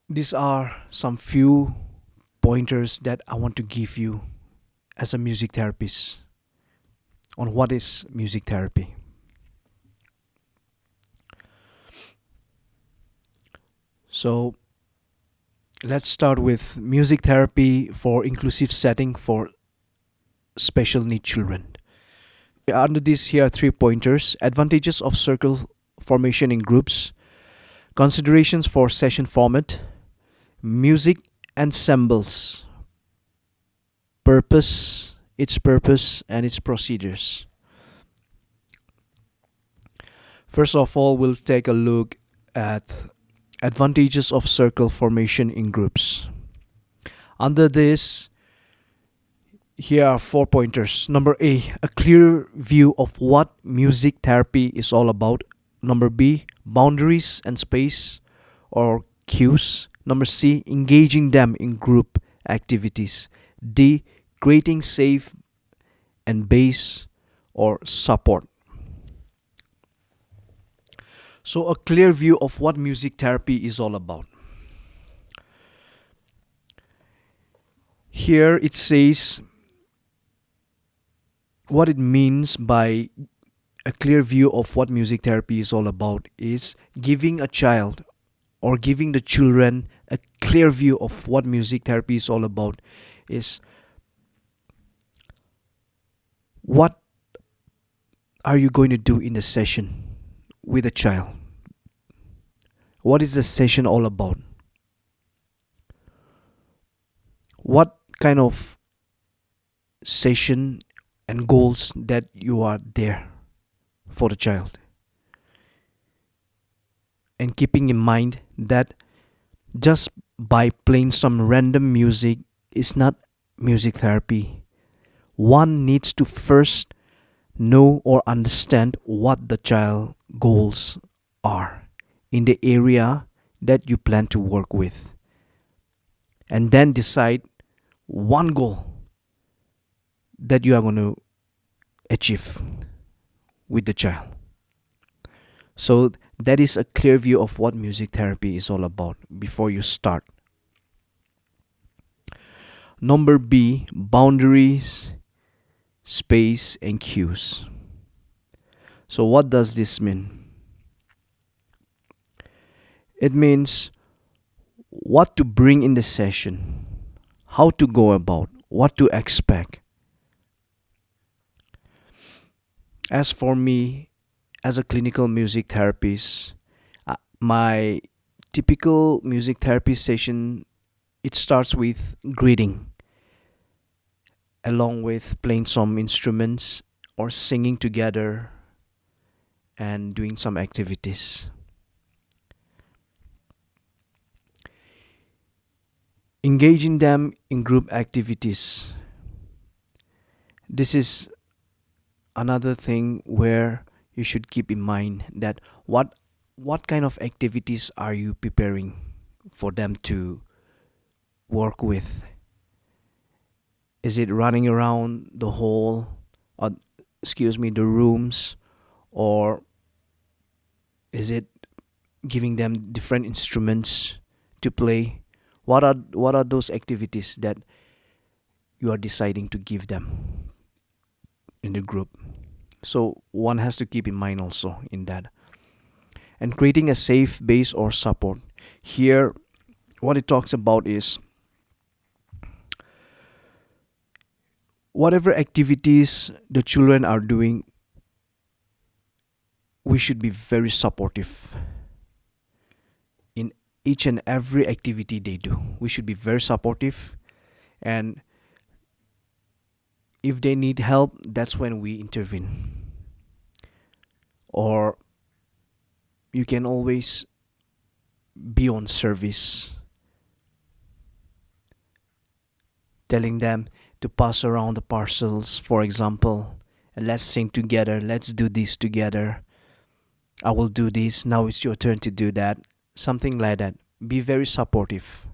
These are some few pointers that I want to give you as a music therapist on what is music therapy. So let's start with music therapy for inclusive setting for special need children. Under this, here are 3 pointers: advantages of circle formation in groups, considerations for session format, music ensembles, purpose and its procedures. First of all, we'll take a look at advantages of circle formation in groups. Under this, here are 4 pointers. Number A clear view of what music therapy is all about. Number B, boundaries and space or cues. Number C, engaging them in group activities. D, creating safe and base or support. So a clear view of what music therapy is all about. Here it says what it means by a clear view of what music therapy is all about is giving a child or giving the children a clear view of what music therapy is all about is what are you going to do in the session with a child? What is the session all about? What kind of session and goals that you are there for the child? And keeping in mind that just by playing some random music is not music therapy. One needs to first know or understand what the child goals are in the area that you plan to work with, and then decide one goal that you are going to achieve with the child. So that is a clear view of what music therapy is all about before you start. Number B, boundaries, space and cues. So what does this mean? It means what to bring in the session, how to go about, what to expect. As for me, as a clinical music therapist, my typical music therapy session, it starts with greeting, along with playing some instruments or singing together and doing some activities. Engaging them in group activities. This is another thing where you should keep in mind that what kind of activities are you preparing for them to work with? Is it running around the hall, or the rooms, or is it giving them different instruments to play? What are those activities that you are deciding to give them in the group? So one has to keep in mind also in that. And creating a safe base or support. Here, what it talks about is whatever activities the children are doing, we should be very supportive in each and every activity they do. We should be very supportive, and if they need help, that's when we intervene. Or you can always be on service, telling them to pass around the parcels, for example, and let's sing together, let's do this together. I will do this, now it's your turn to do that. Something like that. Be very supportive.